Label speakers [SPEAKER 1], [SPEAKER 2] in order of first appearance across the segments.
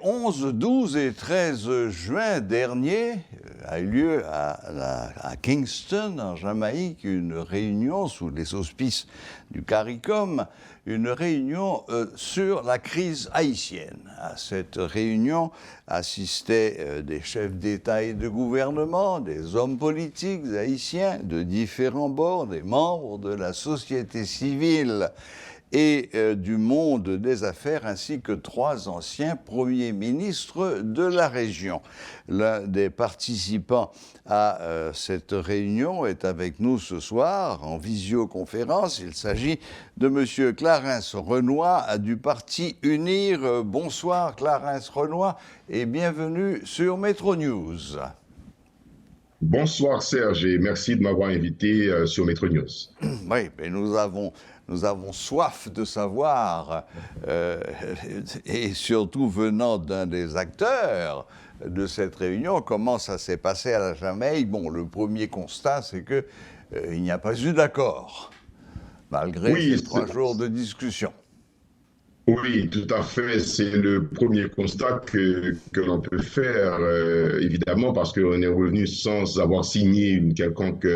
[SPEAKER 1] 11, 12 et 13 juin dernier a eu lieu à Kingston, en Jamaïque, une réunion sous les auspices du CARICOM, une réunion sur la crise haïtienne. À cette réunion assistaient des chefs d'État et de gouvernement, des hommes politiques haïtiens de différents bords, des membres de la société civile et du monde des affaires, ainsi que 3 anciens premiers ministres de la région. L'un des participants à cette réunion est avec nous ce soir en visioconférence. Il s'agit de M. Clarence Renoy du parti UNIR. Bonsoir Clarence Renoy et bienvenue sur Metro News.
[SPEAKER 2] Bonsoir Serge et merci de m'avoir invité sur Metro News.
[SPEAKER 1] Oui, mais nous avons soif de savoir, et surtout venant d'un des acteurs de cette réunion, comment ça s'est passé à la Jamaïque. Bon, le premier constat, c'est qu'il n'y a pas eu d'accord, malgré ces 3 jours de discussion.
[SPEAKER 2] Oui, tout à fait. C'est le premier constat que l'on peut faire, évidemment, parce qu'on est revenu sans avoir signé une quelconque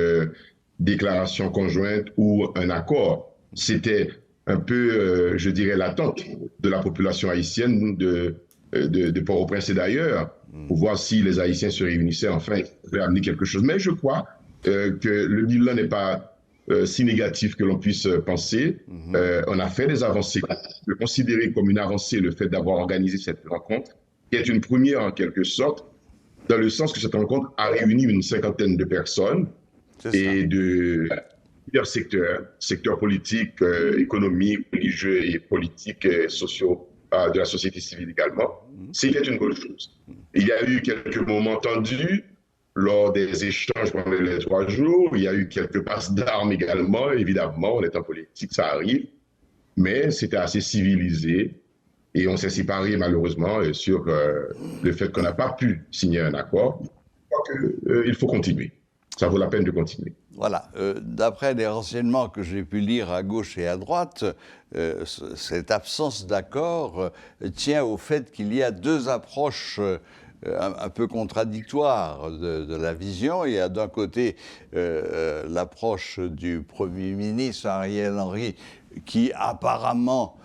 [SPEAKER 2] déclaration conjointe ou un accord. C'était un peu, je dirais, l'attente de la population haïtienne de Port-au-Prince et d'ailleurs, pour voir si les Haïtiens se réunissaient enfin et pouvaient amener quelque chose. Mais je crois que le bilan n'est pas si négatif que l'on puisse penser. On a fait des avancées. Je considérer comme une avancée le fait d'avoir organisé cette rencontre, qui est une première en quelque sorte, dans le sens que cette rencontre a réuni une 50aine de personnes et de plusieurs secteurs politiques, économiques, religieux et politiques et sociaux de la société civile également. C'était une bonne chose. Il y a eu quelques moments tendus lors des échanges pendant les 3 jours. Il y a eu quelques passes d'armes également, évidemment, on est en politique, ça arrive. Mais c'était assez civilisé et on s'est séparés malheureusement sur le fait qu'on n'a pas pu signer un accord. Je crois qu'il faut continuer. Ça vaut la peine de continuer.
[SPEAKER 1] Voilà. D'après les renseignements que j'ai pu lire à gauche et à droite, cette absence d'accord tient au fait qu'il y a 2 approches un peu contradictoires de la vision. Il y a d'un côté l'approche du Premier ministre Ariel Henry qui apparemment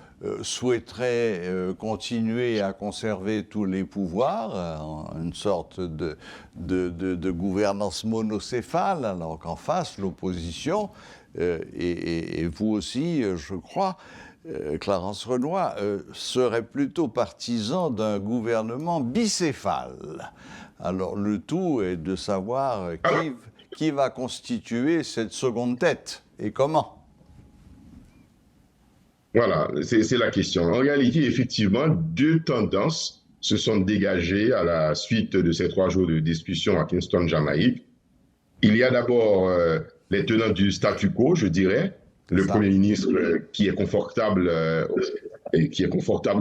[SPEAKER 1] souhaiterait continuer à conserver tous les pouvoirs, une sorte de gouvernance monocéphale, alors qu'en face, l'opposition, et vous aussi, je crois, Clarence Renoy, serait plutôt partisan d'un gouvernement bicéphale. Alors le tout est de savoir qui va constituer cette seconde tête et comment.
[SPEAKER 2] Voilà, c'est la question. En réalité, effectivement, 2 tendances se sont dégagées à la suite de ces 3 jours de discussion à Kingston, Jamaïque. Il y a d'abord les tenants du statu quo, je dirais, le Premier ministre qui est confortable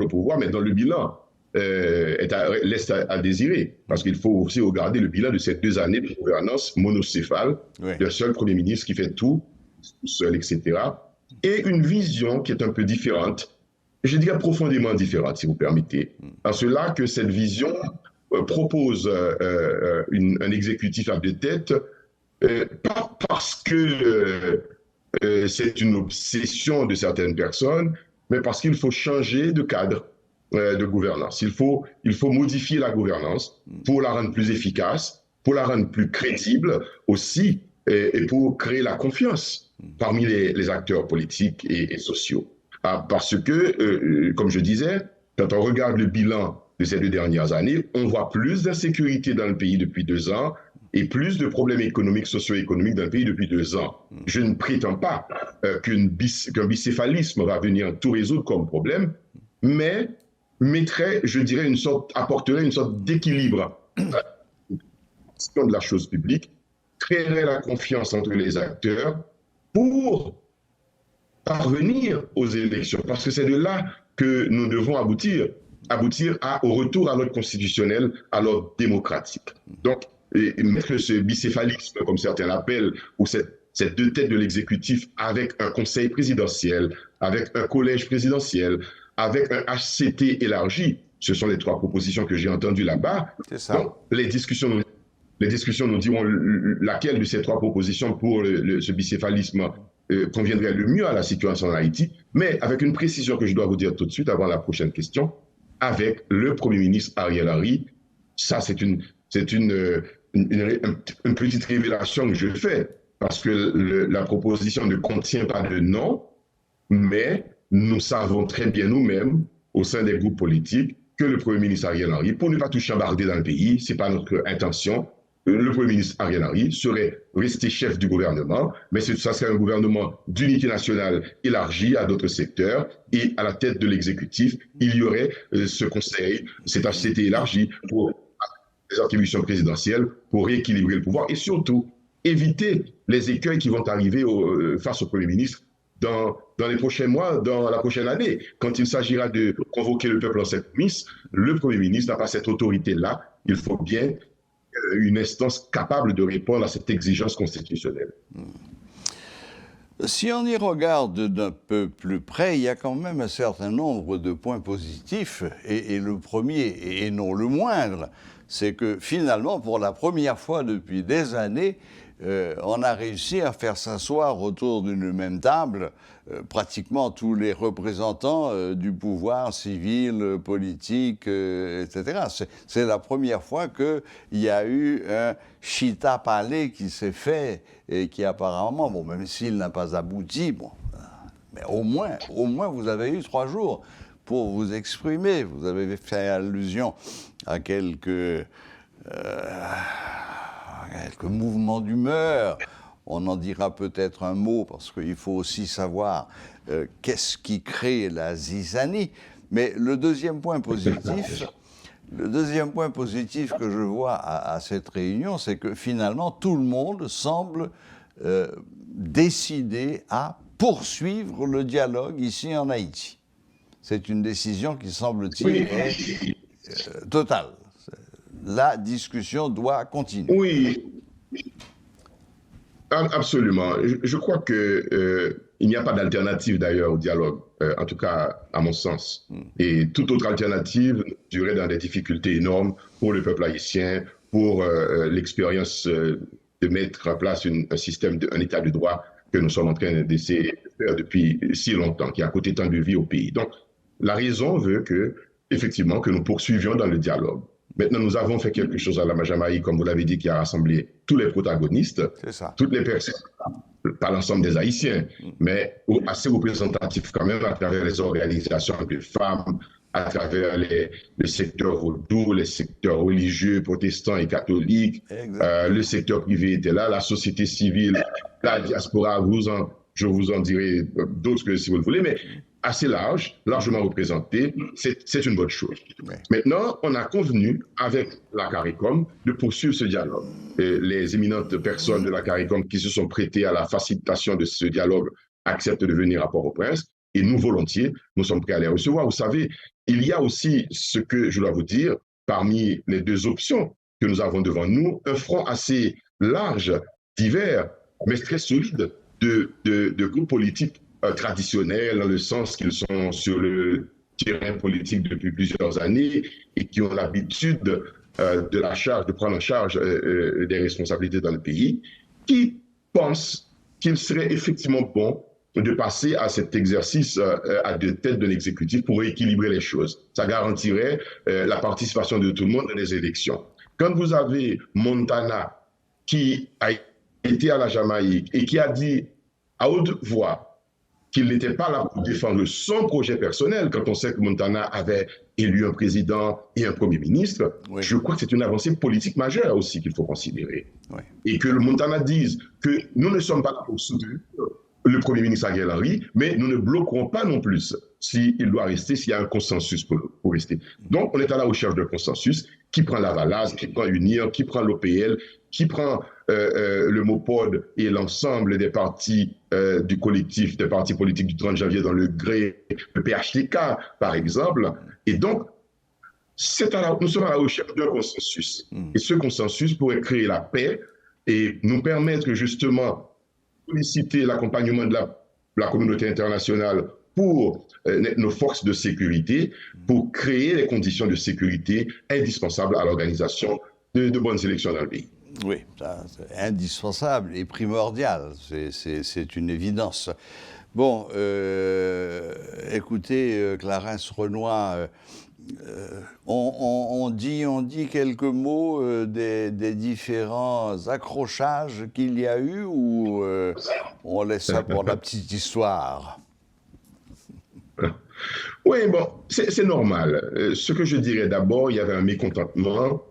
[SPEAKER 2] au pouvoir, mais dans le bilan laisse à désirer, parce qu'il faut aussi regarder le bilan de ces 2 années de gouvernance monocéphale, d'un seul Premier ministre qui fait tout seul, etc., et une vision qui est un peu différente, je dirais profondément différente, si vous permettez. En cela que cette vision propose un exécutif à 2 têtes, pas parce que c'est une obsession de certaines personnes, mais parce qu'il faut changer de cadre de gouvernance. Il faut modifier la gouvernance pour la rendre plus efficace, pour la rendre plus crédible aussi, et pour créer la confiance parmi les acteurs politiques et sociaux. Parce que, comme je disais, quand on regarde le bilan de ces 2 dernières années, on voit plus d'insécurité dans le pays depuis 2 ans et plus de problèmes économiques, socio-économiques dans le pays depuis 2 ans. Je ne prétends pas qu'un bicéphalisme va venir tout résoudre comme problème, mais apporterait une sorte d'équilibre de la chose publique, créerait la confiance entre les acteurs pour parvenir aux élections. Parce que c'est de là que nous devons aboutir au retour à l'ordre constitutionnel, à l'ordre démocratique. Donc, mettre ce bicéphalisme, comme certains l'appellent, ou ces 2 têtes de l'exécutif avec un conseil présidentiel, avec un collège présidentiel, avec un HCT élargi, Ce sont les 3 propositions que j'ai entendues là-bas.
[SPEAKER 1] C'est ça.
[SPEAKER 2] Donc, les discussions nous diront laquelle de ces 3 propositions pour ce bicéphalisme conviendrait le mieux à la situation en Haïti, mais avec une précision que je dois vous dire tout de suite avant la prochaine question, avec le Premier ministre Ariel Henry. Ça, c'est une petite révélation que je fais, parce que la proposition ne contient pas de nom, mais nous savons très bien nous-mêmes, au sein des groupes politiques, que le Premier ministre Ariel Henry, pour ne pas tout chambarder dans le pays, ce n'est pas notre intention, le Premier ministre Ariel Henry serait resté chef du gouvernement, mais ça serait un gouvernement d'unité nationale élargi à d'autres secteurs, et à la tête de l'exécutif, il y aurait ce conseil, cette HCT élargie pour les attributions présidentielles, pour rééquilibrer le pouvoir, et surtout éviter les écueils qui vont arriver face au Premier ministre dans les prochains mois, dans la prochaine année. Quand il s'agira de convoquer le peuple en cette mise, le Premier ministre n'a pas cette autorité-là. Il faut bien une instance capable de répondre à cette exigence constitutionnelle.
[SPEAKER 1] Si on y regarde d'un peu plus près, il y a quand même un certain nombre de points positifs. Et le premier, et non le moindre, c'est que finalement, pour la première fois depuis des années, on a réussi à faire s'asseoir autour d'une même table pratiquement tous les représentants du pouvoir civil, politique, etc. C'est la première fois qu'il y a eu un chita palais qui s'est fait et qui apparemment, bon, même s'il n'a pas abouti, bon, mais au moins vous avez eu 3 jours pour vous exprimer. Vous avez fait allusion à quelques mouvements d'humeur. On en dira peut-être un mot, parce qu'il faut aussi savoir qu'est-ce qui crée la zizanie. Mais le deuxième point positif que je vois à cette réunion, c'est que finalement, tout le monde semble décidé à poursuivre le dialogue ici en Haïti. C'est une décision qui, semble-t-il, est totale. La discussion doit continuer.
[SPEAKER 2] Oui, absolument. Je crois qu'il n'y a pas d'alternative d'ailleurs au dialogue, en tout cas à mon sens. Et toute autre alternative durerait dans des difficultés énormes pour le peuple haïtien, pour l'expérience de mettre en place un système, un état de droit que nous sommes en train d'essayer de faire depuis si longtemps, qui a coûté tant de vie au pays. Donc, la raison veut que, effectivement, que nous poursuivions dans le dialogue. Maintenant, nous avons fait quelque chose à la Jamaïque, comme vous l'avez dit, qui a rassemblé tous les protagonistes, toutes les personnes, pas l'ensemble des Haïtiens, mais assez représentatifs quand même à travers les organisations de femmes, à travers le secteur vaudou, les secteurs religieux, protestants et catholiques, le secteur privé était là, la société civile, la diaspora, je vous en dirai d'autres que si vous le voulez, mais assez large, largement représenté, c'est une bonne chose. Ouais. Maintenant, on a convenu avec la CARICOM de poursuivre ce dialogue. Et les éminentes personnes de la CARICOM qui se sont prêtées à la facilitation de ce dialogue acceptent de venir à Port-au-Prince, et nous, volontiers, nous sommes prêts à les recevoir. Vous savez, il y a aussi ce que je dois vous dire, parmi les 2 options que nous avons devant nous, un front assez large, divers, mais très solide de groupes politiques traditionnels, dans le sens qu'ils sont sur le terrain politique depuis plusieurs années et qui ont l'habitude de prendre en charge des responsabilités dans le pays, qui pensent qu'il serait effectivement bon de passer à cet exercice à 2 têtes de l'exécutif pour rééquilibrer les choses. Ça garantirait la participation de tout le monde dans les élections. Quand vous avez Montana qui a été à la Jamaïque et qui a dit à haute voix qu'il n'était pas là pour défendre son projet personnel, quand on sait que Montana avait élu un président et un premier ministre, oui. Je crois que c'est une avancée politique majeure aussi qu'il faut considérer. Oui. Et que le Montana dise que nous ne sommes pas là pour soutenir le premier ministre Ariel Henry, mais nous ne bloquerons pas non plus s'il doit rester, s'il y a un consensus pour rester. Donc, on est à la recherche d'un consensus qui prend la Valase, qui prend UNIR, qui prend l'OPL, qui prend le MOPOD et l'ensemble des partis du collectif, des partis politiques du 30 janvier dans le gré, le PHTK, par exemple. Et donc, nous sommes à la recherche d'un consensus. Et ce consensus pourrait créer la paix et nous permettre justement de solliciter l'accompagnement de la communauté internationale pour nos forces de sécurité, pour créer les conditions de sécurité indispensables à l'organisation de bonnes élections dans le pays.
[SPEAKER 1] Oui, c'est indispensable et primordial, c'est une évidence. Bon, écoutez, Clarence Renoy, on dit quelques mots des différents accrochages qu'il y a eu, ou on laisse ça pour la petite histoire?
[SPEAKER 2] Oui, bon, c'est normal. Ce que je dirais d'abord, il y avait un mécontentement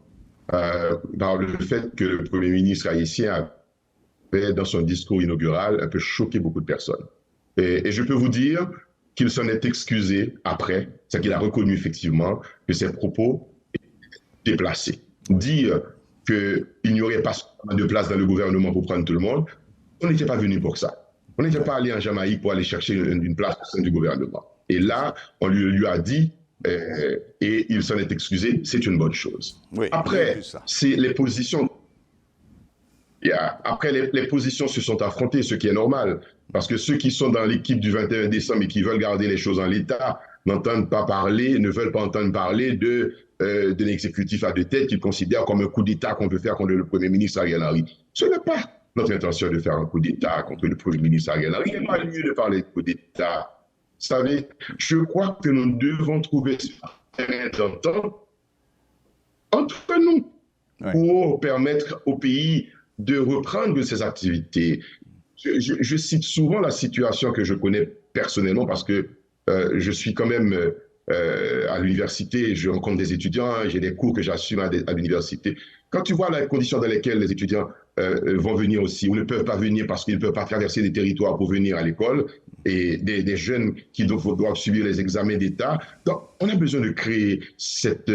[SPEAKER 2] par le fait que le Premier ministre haïtien avait, dans son discours inaugural, un peu choqué beaucoup de personnes. Et je peux vous dire qu'il s'en est excusé après, c'est qu'il a reconnu effectivement que ses propos étaient déplacés. Dire qu'il n'y aurait pas de place dans le gouvernement pour prendre tout le monde, on n'était pas venu pour ça. On n'était pas allé en Jamaïque pour aller chercher une place au sein du gouvernement. Et là, on lui a dit, et il s'en est excusé, c'est une bonne chose.
[SPEAKER 1] Oui,
[SPEAKER 2] après, c'est les positions. Après, les positions se sont affrontées, ce qui est normal. Parce que ceux qui sont dans l'équipe du 21 décembre et qui veulent garder les choses en l'état n'entendent pas parler, ne veulent pas entendre parler de l'exécutif à deux têtes qu'ils considèrent comme un coup d'État qu'on veut faire contre le Premier ministre Ariel Henry. Ce n'est pas notre intention de faire un coup d'État contre le Premier ministre Ariel Henry. Il n'y a pas lieu de parler de coup d'État. Vous savez, je crois que nous devons trouver un terrain d'entente entre nous pour permettre au pays de reprendre ses activités. Je cite souvent la situation que je connais personnellement parce que je suis quand même à l'université, je rencontre des étudiants, j'ai des cours que j'assume à l'université. Quand tu vois les conditions dans lesquelles les étudiants vont venir aussi, ou ne peuvent pas venir parce qu'ils ne peuvent pas traverser des territoires pour venir à l'école, et des jeunes qui doivent subir les examens d'État. Donc, on a besoin de créer cette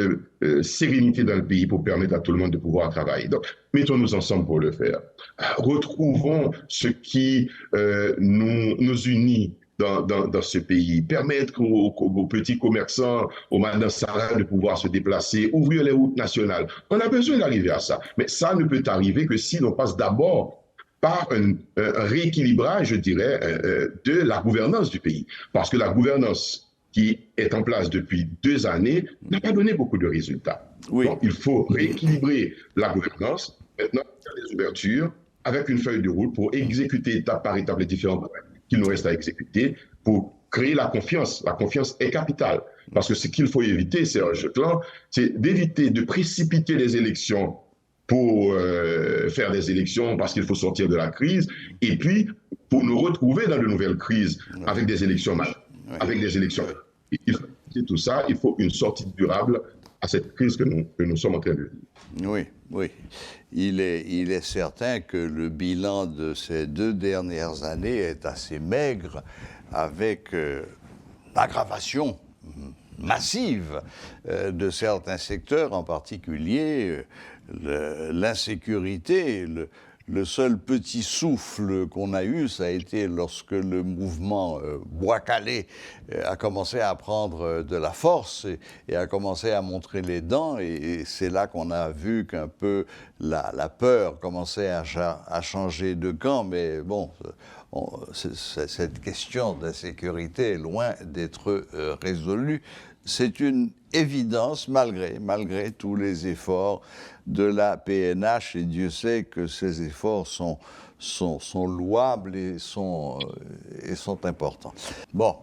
[SPEAKER 2] sérénité dans le pays pour permettre à tout le monde de pouvoir travailler. Donc, mettons-nous ensemble pour le faire. Retrouvons ce qui nous unit dans ce pays, permettre aux petits commerçants, aux Madame Sarah de pouvoir se déplacer, ouvrir les routes nationales. On a besoin d'arriver à ça. Mais ça ne peut arriver que si l'on passe d'abord par un rééquilibrage, je dirais, de la gouvernance du pays. Parce que la gouvernance qui est en place depuis 2 années n'a pas donné beaucoup de résultats. Oui. Donc, il faut rééquilibrer la gouvernance, maintenant faire des ouvertures, avec une feuille de route pour exécuter étape par étape les différents programmes qu'il nous reste à exécuter, pour créer la confiance. La confiance est capitale. Parce que ce qu'il faut éviter, Serge Clan, c'est d'éviter de précipiter les élections pour faire des élections parce qu'il faut sortir de la crise, et puis pour nous retrouver dans de nouvelles crises avec des élections avec des élections. Il faut tout ça, il faut une sortie durable à cette crise que nous sommes en train de vivre.
[SPEAKER 1] Oui, oui. Il est certain que le bilan de ces 2 dernières années est assez maigre, avec l'aggravation massive de certains secteurs, en particulier l'insécurité. Le seul petit souffle qu'on a eu, ça a été lorsque le mouvement Bois-Calais a commencé à prendre de la force et a commencé à montrer les dents. Et c'est là qu'on a vu qu'un peu la peur commençait à changer de camp. Mais bon, cette question d'insécurité est loin d'être résolue. C'est une évidence, malgré tous les efforts de la PNH, et Dieu sait que ces efforts sont louables et sont importants. Bon,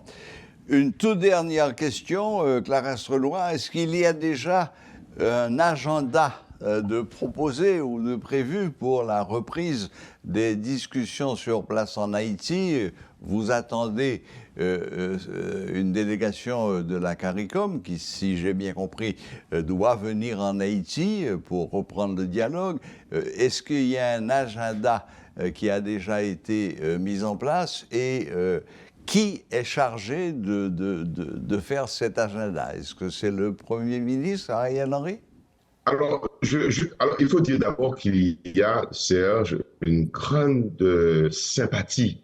[SPEAKER 1] une toute dernière question, Clarence Renoy, est-ce qu'il y a déjà un agenda de proposé ou de prévu pour la reprise des discussions sur place en Haïti? Vous attendez une délégation de la CARICOM qui, si j'ai bien compris, doit venir en Haïti pour reprendre le dialogue. Est-ce qu'il y a un agenda qui a déjà été mis en place et qui est chargé de faire cet agenda? Est-ce que c'est le Premier ministre, Ariel Henry?
[SPEAKER 2] Alors, il faut dire d'abord qu'il y a, Serge, une grande sympathie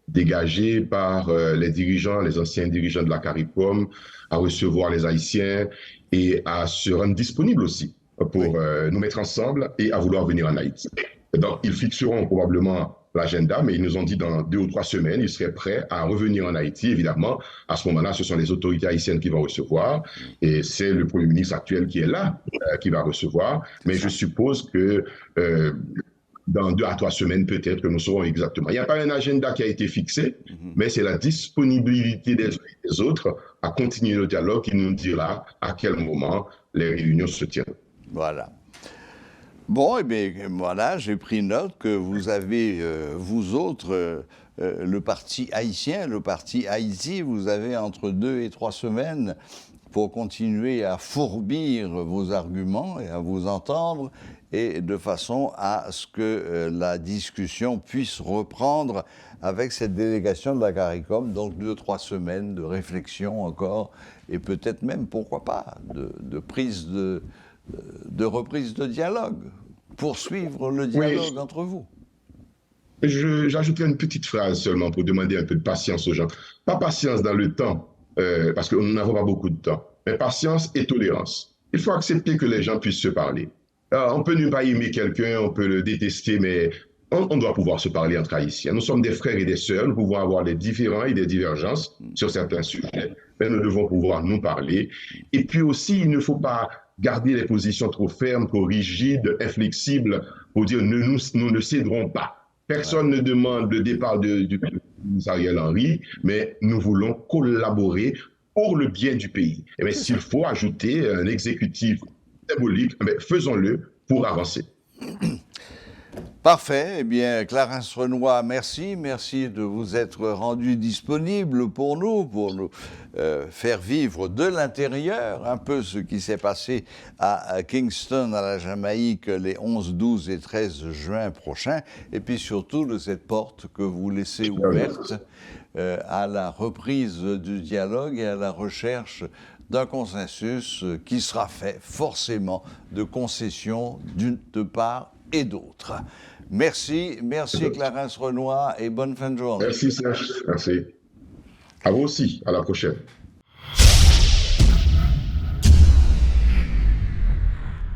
[SPEAKER 2] dégagée par les anciens dirigeants de la CARICOM à recevoir les Haïtiens et à se rendre disponibles aussi pour nous mettre ensemble et à vouloir venir en Haïti. Donc, ils fixeront probablement l'agenda, mais ils nous ont dit dans 2 ou 3 semaines, ils seraient prêts à revenir en Haïti. Évidemment, à ce moment-là, ce sont les autorités haïtiennes qui vont recevoir, et c'est le Premier ministre actuel qui est là, qui va recevoir. Mais je suppose que dans 2 à 3 semaines, peut-être que nous saurons exactement. Il n'y a pas un agenda qui a été fixé, mais c'est la disponibilité des uns et des autres à continuer le dialogue qui nous dira à quel moment les réunions se tiennent.
[SPEAKER 1] Voilà. Bon, eh bien, voilà, j'ai pris note que vous avez, vous autres, le parti haïtien, le parti Haïti, vous avez entre 2 et 3 semaines pour continuer à fourbir vos arguments et à vous entendre, et de façon à ce que la discussion puisse reprendre avec cette délégation de la CARICOM, donc 2-3 semaines de réflexion encore, et peut-être même, pourquoi pas, de reprise de dialogue, poursuivre le dialogue entre vous.
[SPEAKER 2] J'ajouterai une petite phrase seulement pour demander un peu de patience aux gens. Pas patience dans le temps, parce que nous n'avons pas beaucoup de temps, mais patience et tolérance. Il faut accepter que les gens puissent se parler. Alors, on peut ne pas aimer quelqu'un, on peut le détester, mais on doit pouvoir se parler entre Haïtiens. Nous sommes des frères et des sœurs, nous pouvons avoir des différends et des divergences sur certains sujets, mais nous devons pouvoir nous parler. Et puis aussi, il ne faut pas garder les positions trop fermes, trop rigides, inflexibles, pour dire nous ne céderons pas. Personne ne demande le départ du commissaire Ariel Henry, mais nous voulons collaborer pour le bien du pays. Et bien, s'il faut ajouter un exécutif symbolique, faisons-le pour avancer.
[SPEAKER 1] Parfait. Eh bien, Clarence Renoy, merci. Merci de vous être rendu disponible pour nous faire vivre de l'intérieur un peu ce qui s'est passé à Kingston, à la Jamaïque, les 11, 12 et 13 juin prochains. Et puis surtout de cette porte que vous laissez ouverte à la reprise du dialogue et à la recherche d'un consensus qui sera fait forcément de concessions de part et d'autre. Merci Clarence Renoy et bonne fin de journée.
[SPEAKER 2] Merci Serge, merci. À vous aussi, à la prochaine.